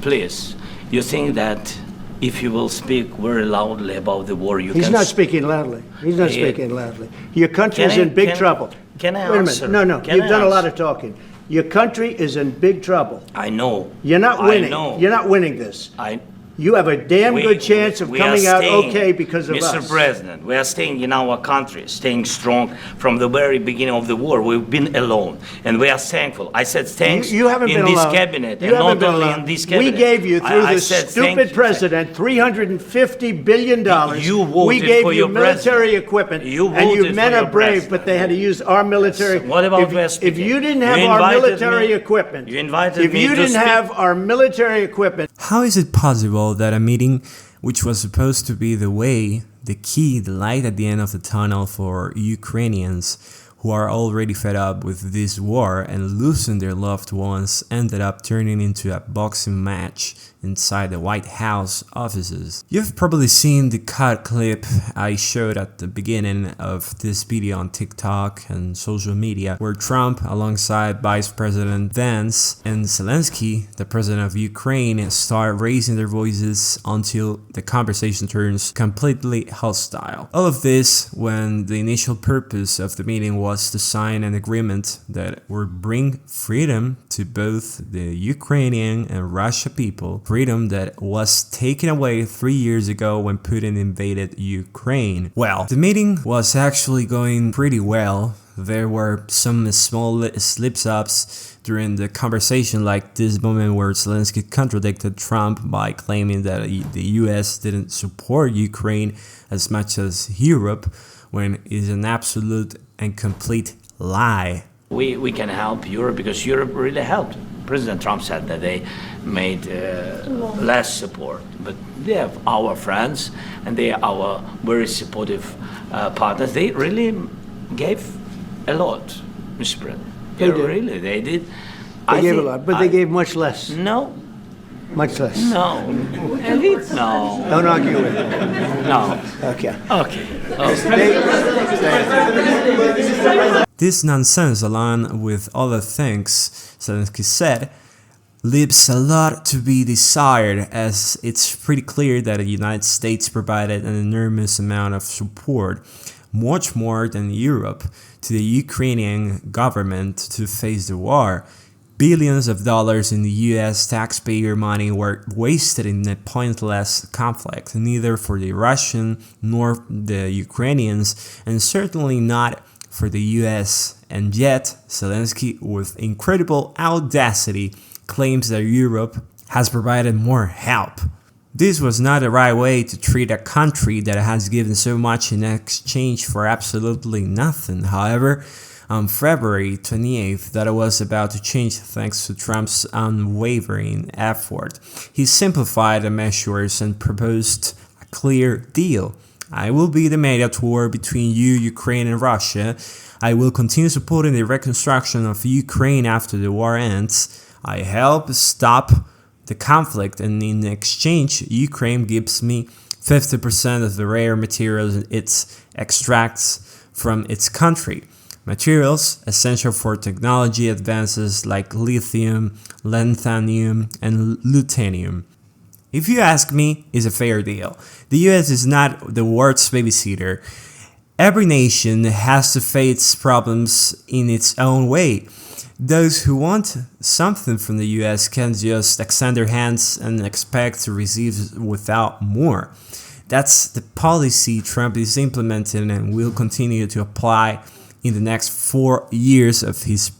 please, you think that if you will speak very loudly about the war, you He's can... not speaking loudly. He's not speaking loudly. Your country is in big trouble. Can I Wait a answer? minute. No, Can you've I done a lot answer? of talking. Your country is in big trouble. I know. You're not winning. I know. You're not winning this. I You have a damn good chance of we coming are out staying, okay because of Mr. us. President, we are staying in our country, staying strong from the very beginning of the war. We've been alone, and we are thankful. I said thanks You haven't in been this alone. cabinet, You and haven't not been only alone. in this cabinet. We gave you, through I this said thank stupid you. president, $350 billion. You voted we gave for you your military president. equipment, You and you voted men for are your brave, president. but they had to use our military. What about if you didn't have You our invited military me- equipment, you invited if me you to didn't speak- have our military equipment, How is it possible that a meeting which was supposed to be the way, the key, the light at the end of the tunnel for Ukrainians who are already fed up with this war and losing their loved ones, ended up turning into a boxing match inside the White House offices? You've probably seen the cut clip I showed at the beginning of this video on TikTok and social media, where Trump, alongside Vice President Vance and Zelensky, the president of Ukraine, start raising their voices until the conversation turns completely hostile. All of this when the initial purpose of the meeting was to sign an agreement that would bring freedom to both the Ukrainian and Russian people, freedom that was taken away 3 years ago when Putin invaded Ukraine. Well, the meeting was actually going pretty well. There were some small slips-ups during the conversation, like this moment where Zelensky contradicted Trump by claiming that the US didn't support Ukraine as much as Europe, when it's an absolute and complete lie. We can help Europe because Europe really helped. President Trump said that they made less support, but they have our friends and they are our very supportive partners. They really gave a lot, Mr. President. They did. Really, they did. they gave a lot, but they gave much less. No, Much less. no, no, Don't argue with me. no. Okay. Okay. This nonsense, along with other things Zelensky said, leaves a lot to be desired, as it's pretty clear that the United States provided an enormous amount of support, much more than Europe, to the Ukrainian government to face the war. Billions of dollars in the US taxpayer money were wasted in a pointless conflict, neither for the Russian nor the Ukrainians, and certainly not for the US. And yet, Zelensky, with incredible audacity, claims that Europe has provided more help. This was not the right way to treat a country that has given so much in exchange for absolutely nothing. However, on February 28th, that was about to change thanks to Trump's unwavering effort. He simplified the measures and proposed a clear deal. I will be the mediator between you, Ukraine, and Russia. I will continue supporting the reconstruction of Ukraine after the war ends. I help stop the conflict, and in exchange, Ukraine gives me 50% of the rare materials it extracts from its country. Materials essential for technology advances like lithium, lanthanum, and lutetium. If you ask me, it's a fair deal. The US is not the world's babysitter. Every nation has to face problems in its own way. Those who want something from the US can't just extend their hands and expect to receive without more. That's the policy Trump is implementing and will continue to apply in the next 4 years of his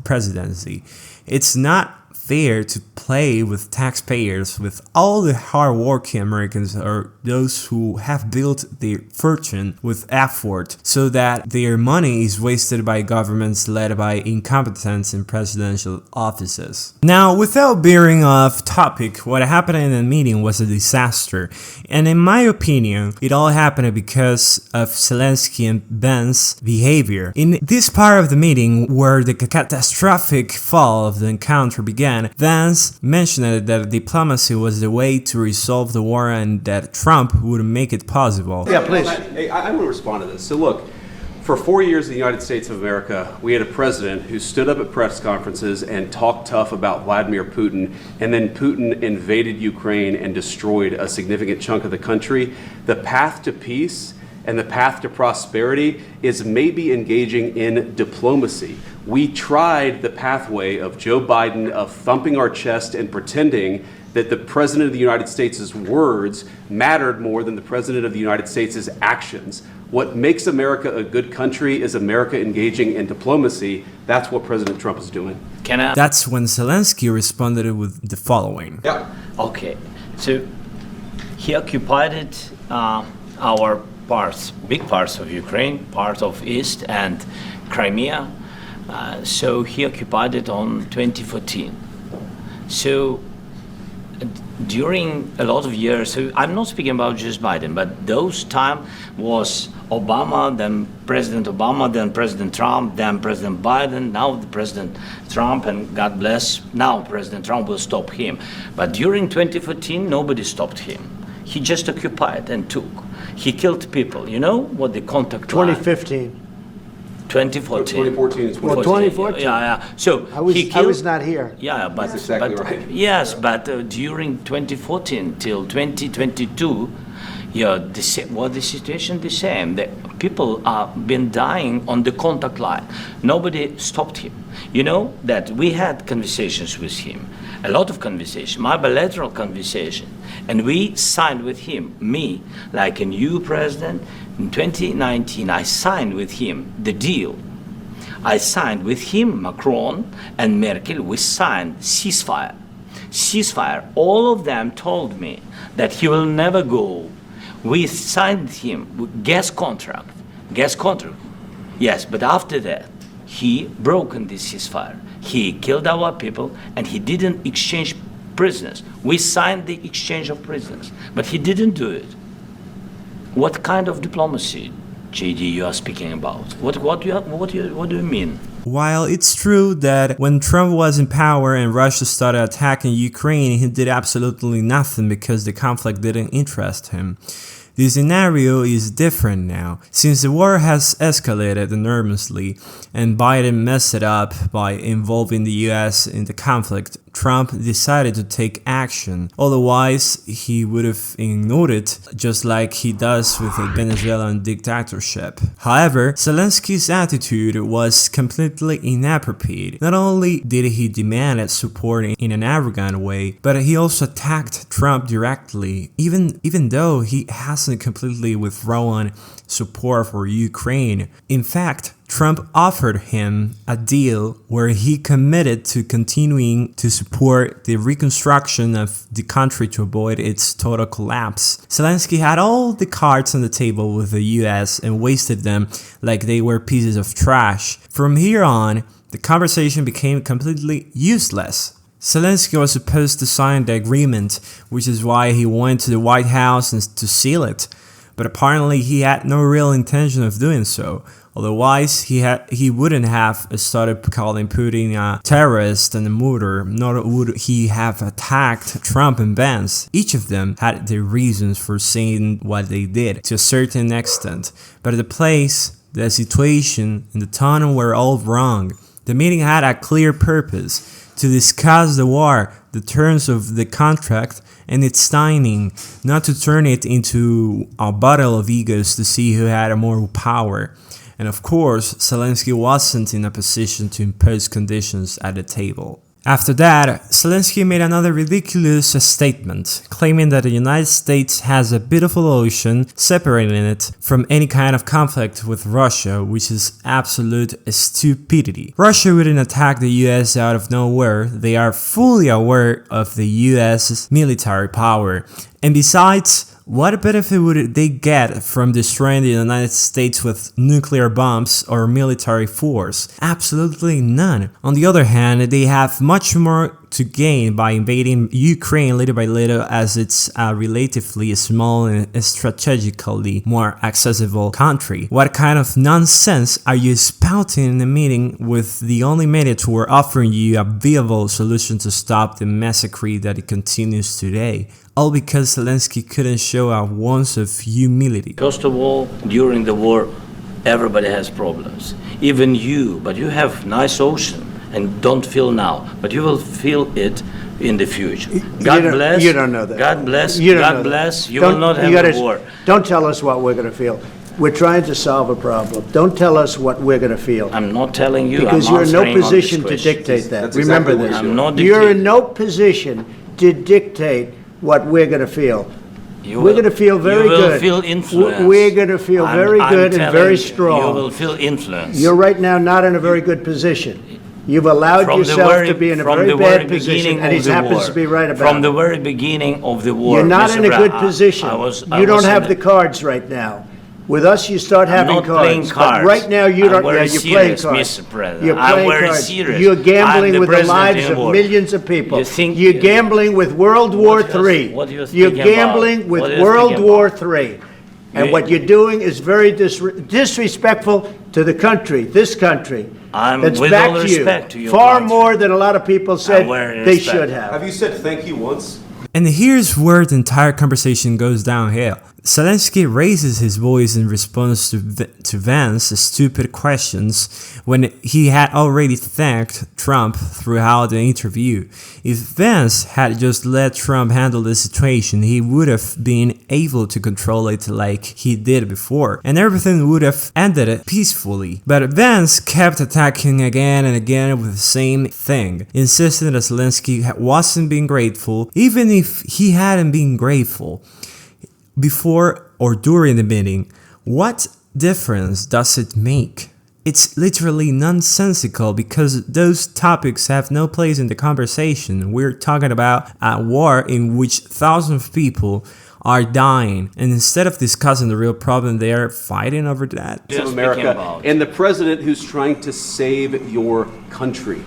presidency. It's not fair to play with taxpayers, with all the hard-working Americans or those who have built their fortune with effort, so that their money is wasted by governments led by incompetence in presidential offices. Now, without veering off topic, what happened in the meeting was a disaster, and in my opinion, it all happened because of Zelensky and Vance's behavior. In this part of the meeting, where the catastrophic fall of the encounter began, Vance mentioned that diplomacy was the way to resolve the war and that Trump would make it possible. Yeah, please. I want to respond to this. So look, For 4 years in the United States of America, we had a president who stood up at press conferences and talked tough about Vladimir Putin, and then Putin invaded Ukraine and destroyed a significant chunk of the country. The path to peace and the path to prosperity is maybe engaging in diplomacy. We tried the pathway of Joe Biden of thumping our chest and pretending that the President of the United States' words mattered more than the President of the United States' actions. What makes America a good country is America engaging in diplomacy. That's what President Trump is doing. That's when Zelensky responded with the following. Yeah. Okay, so he occupied our parts, big parts of Ukraine, part of East and Crimea. So he occupied it on 2014. So during a lot of years, so I'm not speaking about just Biden, but those time was Obama, then President Obama, then President Trump, then President Biden, now the President Trump, and God bless, now President Trump will stop him. But during 2014, nobody stopped him. He just occupied and took. He killed people. You know what the contact line? 2015. 2014. 2014 is Well, 2014. Yeah. So I he was not here. Yeah, but That's exactly but, right. Yes, but during 2014 till 2022, yeah, the situation the same. The people are been dying on the contact line. Nobody stopped him. You know that we had conversations with him, a lot of conversation, my bilateral conversation, and we signed with him. Me, like a new president, in 2019, I signed with him the deal. I signed with him, Macron and Merkel. We signed ceasefire. Ceasefire. All of them told me that he will never go. We signed him with gas contract. Yes, but after that, he broken this ceasefire. He killed our people, and he didn't exchange prisoners. We signed the exchange of prisoners, but he didn't do it. What kind of diplomacy, JD, you are speaking about? What do you mean? While it's true that when Trump was in power and Russia started attacking Ukraine, he did absolutely nothing because the conflict didn't interest him. The scenario is different now, since the war has escalated enormously and Biden messed it up by involving the US in the conflict. Trump decided to take action, otherwise he would have ignored it just like he does with the Venezuelan dictatorship. However, Zelensky's attitude was completely inappropriate. Not only did he demand support in an arrogant way, but he also attacked Trump directly, even though he hasn't completely withdrawn support for Ukraine. In fact, Trump offered him a deal where he committed to continuing to support the reconstruction of the country to avoid its total collapse. Zelensky had all the cards on the table with the US and wasted them like they were pieces of trash. From here on, the conversation became completely useless. Zelensky was supposed to sign the agreement, which is why he went to the White House to seal it. But apparently he had no real intention of doing so. Otherwise, he wouldn't have started calling Putin a terrorist and a murderer, nor would he have attacked Trump and Vance. Each of them had their reasons for saying what they did to a certain extent, but the place, the situation, and the tone were all wrong. The meeting had a clear purpose: to discuss the war, the terms of the contract, and its timing, not to turn it into a battle of egos to see who had more power. And of course, Zelensky wasn't in a position to impose conditions at the table. After that, Zelensky made another ridiculous statement, claiming that the United States has a beautiful ocean separating it from any kind of conflict with Russia, which is absolute stupidity. Russia wouldn't attack the US out of nowhere. They are fully aware of the US's military power. And besides, what benefit would they get from destroying the United States with nuclear bombs or military force? Absolutely none. On the other hand, they have much more to gain by invading Ukraine little by little, as it's a relatively small and strategically more accessible country. What kind of nonsense are you spouting in a meeting with the only mediator offering you a viable solution to stop the massacre that it continues today? All because Zelensky couldn't show an ounce of humility. First of all, during the war, Everybody has problems, even you, but you have nice ocean and don't feel now, but you will feel it in the future. God bless. You don't know that. God bless. You don't God know that. bless. You Don't- will not you have gotta- a war. Don't tell us what we're going to feel. We're trying to solve a problem. Don't tell us what we're going to feel. I'm not telling you. Because I'm you're in no answering on this position to question. dictate that. That's Remember exactly what this. you're I'm not You're dictating. in no position to dictate what we're going to feel. You We're will- going to feel very You will good. feel influence. We're going to feel very good and telling very you, strong. You will feel influence. You're right now not in a very good position. You've allowed From the yourself very- to be in a from very the bad very position, beginning and he of the happens war. to be right about From the it. very beginning of the war. You're not Mr. in a Brown, good position. I You was don't have in the cards right now. With us, you start having not cards. playing But cards. right now, you I'm don't. very Yeah, you're playing serious, cards. Mr. President. You're I'm playing very cards. serious. You're I'm gambling the with the president lives in of war. millions of people. You think- You're gambling with World War What you- III. what you You're thinking about? gambling with What you World thinking War about? III. And You- what you're doing is very disrespectful to the country, this country. I'm- That's with back all to respect to you. your Far country. more than a lot of people said very they respect. should have. Have you said thank you once? And here's where the entire conversation goes downhill. Zelensky raises his voice in response to Vance's stupid questions when he had already thanked Trump throughout the interview. If Vance had just let Trump handle the situation, he would have been able to control it like he did before, and everything would have ended peacefully. But Vance kept attacking again and again with the same thing, insisting that Zelensky wasn't being grateful, even if he hadn't been grateful before or during the meeting. What difference does it make? It's literally nonsensical because those topics have no place in the conversation. We're talking about a war in which thousands of people are dying, and instead of discussing the real problem, they are fighting over that. Just Of speaking America about- and the president who's trying to save your country.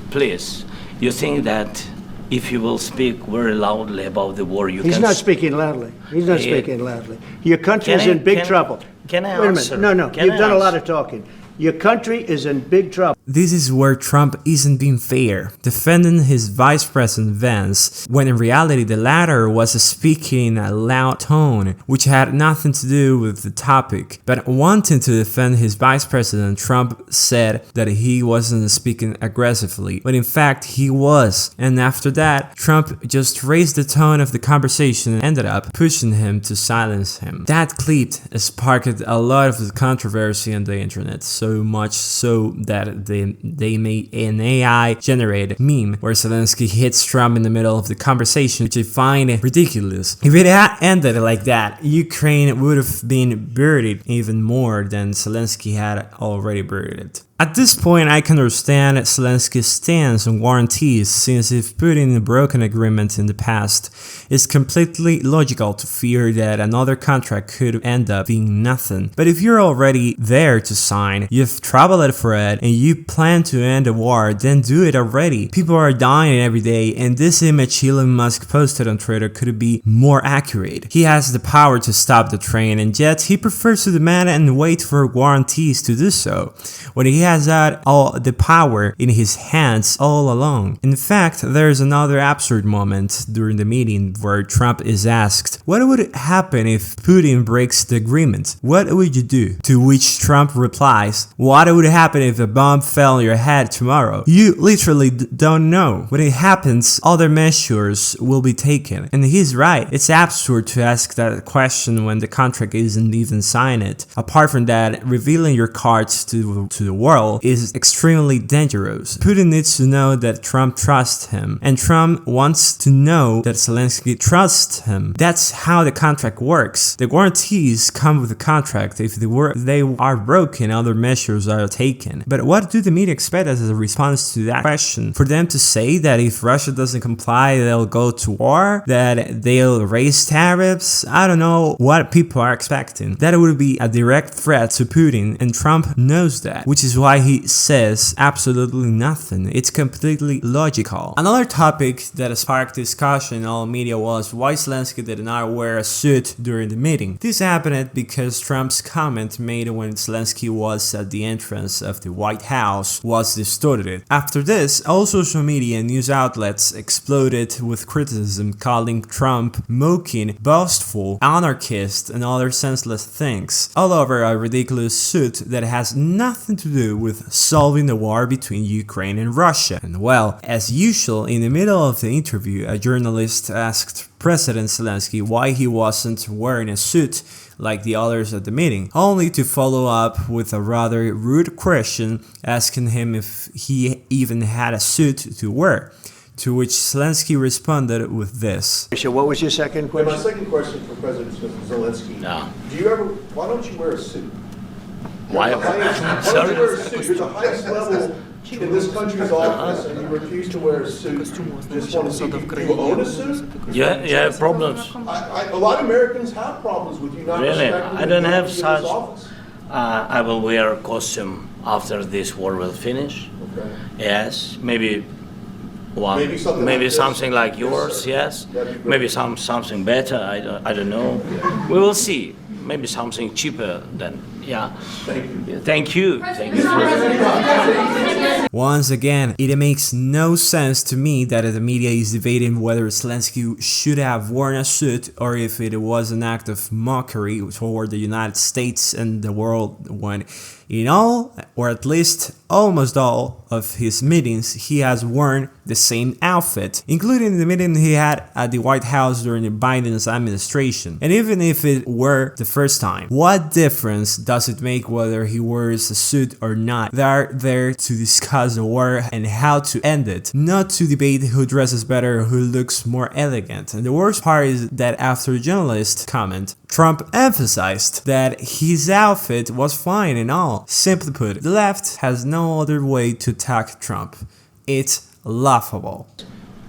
Please, you think that if you will speak very loudly about the war, you He's can... not speaking loudly. He's not Yeah. speaking loudly. Your country is Can I- in big can- trouble. can I Wait a answer? minute. No. Can You've I done a lot answer? of talking. Your country is in big trouble. This is where Trump isn't being fair, defending his Vice President Vance, when in reality the latter was speaking in a loud tone, which had nothing to do with the topic. But wanting to defend his Vice President, Trump said that he wasn't speaking aggressively, but in fact he was. And after that, Trump just raised the tone of the conversation and ended up pushing him to silence him. That clip sparked a lot of the controversy on the internet, so much so that they made an AI-generated meme where Zelensky hits Trump in the middle of the conversation, which I find ridiculous. If it had ended like that, Ukraine would have been buried even more than Zelensky had already buried it. At this point, I can understand Zelensky's stance on warranties, since if putting a broken agreement in the past, it's completely logical to fear that another contract could end up being nothing. But if you're already there to sign, you've traveled for it, and you plan to end the war, then do it already. People are dying every day, and this image Elon Musk posted on Twitter could be more accurate. He has the power to stop the train, and yet he prefers to demand and wait for warranties to do so, when he has had all the power in his hands all along. In fact, there's another absurd moment during the meeting where Trump is asked, what would happen if Putin breaks the agreement? What would you do? To which Trump replies, what would happen if a bomb fell on your head tomorrow? You literally don't know. When it happens, other measures will be taken. And he's right. It's absurd to ask that question when the contract isn't even signed. Apart from that, revealing your cards to the world is extremely dangerous. Putin needs to know that Trump trusts him, and Trump wants to know that Zelensky trusts him. That's how the contract works. The guarantees come with the contract. If they are broken, other measures are taken. But what do the media expect as a response to that question? For them to say that if Russia doesn't comply, they'll go to war, that they'll raise tariffs? I don't know what people are expecting. That would be a direct threat to Putin, and Trump knows that, which is why why he says absolutely nothing. It's completely logical. Another topic that sparked discussion in all media was why Zelensky did not wear a suit during the meeting. This happened because Trump's comment made when Zelensky was at the entrance of the White House was distorted. After this, all social media and news outlets exploded with criticism, calling Trump mocking, boastful, anarchist, and other senseless things, all over a ridiculous suit that has nothing to do with solving the war between Ukraine and Russia. And well, as usual, in the middle of the interview, a journalist asked President Zelensky why he wasn't wearing a suit like the others at the meeting, only to follow up with a rather rude question asking him if he even had a suit to wear. To which Zelensky responded with this. What was your second My question? second question for President Zelensky. No. Why don't you wear a suit? Why? Why don't you wear a suit? You're the highest level in this country's office, and you refuse to wear a suit. Just want to see, do you own a suit? You have problems. A lot of Americans have problems with you not Really? respecting I don't the have authority of this such. office. I will wear a costume after this war will finish. Okay. Yes, maybe one, Maybe something maybe like this. something like Yes, yours. sir. Yes, That'd be great. maybe something better. I don't know. We will see. Maybe something cheaper than yeah. Thank you. Thank you. Once again, it makes no sense to me that the media is debating whether Zelensky should have worn a suit or if it was an act of mockery toward the United States and the world when in all, or at least almost all, of his meetings, he has worn the same outfit, including the meeting he had at the White House during Biden's administration. And even if it were the first time, what difference does it make whether he wears a suit or not? They are there to discuss the war and how to end it, not to debate who dresses better or who looks more elegant. And the worst part is that after the journalist's comment, Trump emphasized that his outfit was fine and all. Simply put, the left has no other way to attack Trump. It's laughable.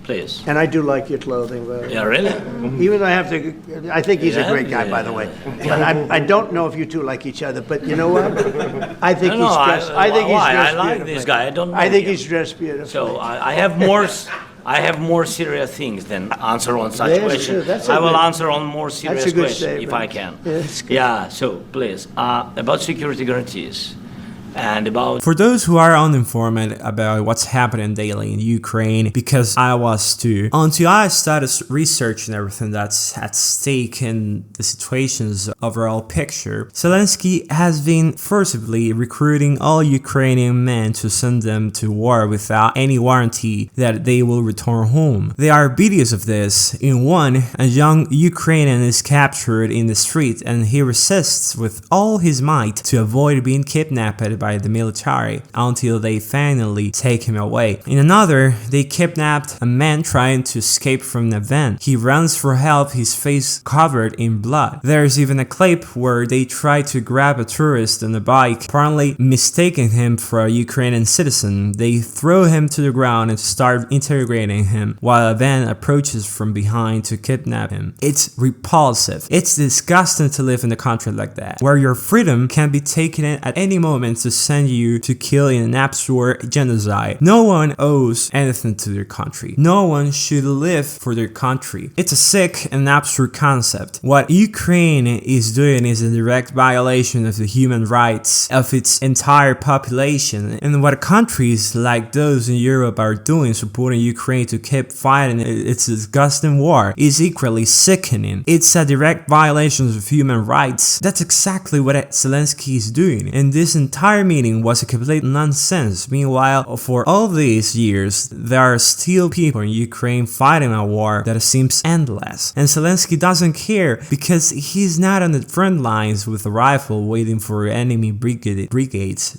Please. And I do like your clothing, but Yeah, really? even though I think he's a Yeah, great guy, by the way. But I don't know if you two like each other. But you know what? I think No, he's no, dressed. I think he's why? dressed I like beautifully. this guy. I don't know I think him. he's dressed beautifully. So I have more. I have more serious things than answer on such Yes, sure. questions. That's a I will good- answer on more serious good questions if statement. I can. Yeah, that's good. Yeah. So please, about security guarantees and about For those who are uninformed about what's happening daily in Ukraine, because I was too, until I started researching everything that's at stake in the situation's overall picture, Zelensky has been forcibly recruiting all Ukrainian men to send them to war without any warranty that they will return home. There are videos of this. In one, a young Ukrainian is captured in the street and he resists with all his might to avoid being kidnapped by the military until they finally take him away. In another, they kidnapped a man trying to escape from a van. He runs for help, his face covered in blood. There's even a clip where they try to grab a tourist on a bike, apparently mistaking him for a Ukrainian citizen. They throw him to the ground and start interrogating him while a van approaches from behind to kidnap him. It's repulsive. It's disgusting to live in a country like that, where your freedom can be taken at any moment to send you to kill in an absurd genocide. No one owes anything to their country. No one should live for their country. It's a sick and absurd concept. What Ukraine is doing is a direct violation of the human rights of its entire population, and what countries like those in Europe are doing, supporting Ukraine to keep fighting its disgusting war, is equally sickening. It's a direct violation of human rights. That's exactly what Zelensky is doing, and this entire meeting was a complete nonsense. Meanwhile, for all these years, there are still people in Ukraine fighting a war that seems endless, and Zelensky doesn't care because he's not on the front lines with a rifle waiting for enemy brigades,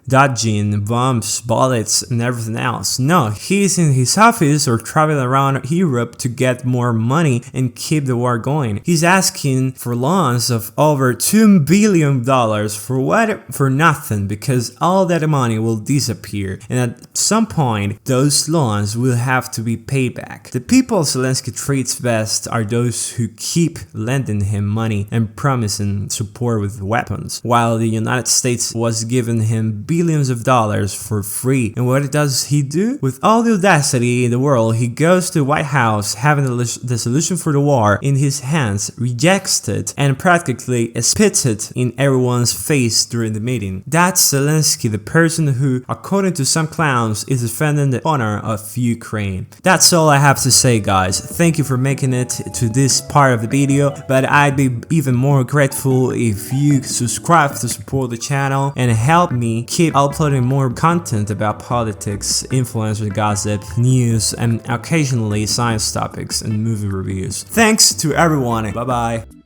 dodging bombs, bullets, and everything else. No, he's in his office or traveling around Europe to get more money and keep the war going. He's asking for loans of over $2 billion for what? For nothing. soon, because all that money will disappear, and at some point those loans will have to be paid back. The people Zelensky treats best are those who keep lending him money and promising support with weapons, while the United States was giving him billions of dollars for free. And what does he do? With all the audacity in the world, he goes to the White House having the solution for the war in his hands, rejects it, and practically spits it in everyone's face during the meeting. That's Zelensky, the person who, according to some clowns, is defending the honor of Ukraine. That's all I have to say, guys. Thank you for making it to this part of the video, but I'd be even more grateful if you subscribe to support the channel and help me keep uploading more content about politics, influencer gossip, news, and occasionally science topics and movie reviews. Thanks to everyone. Bye bye.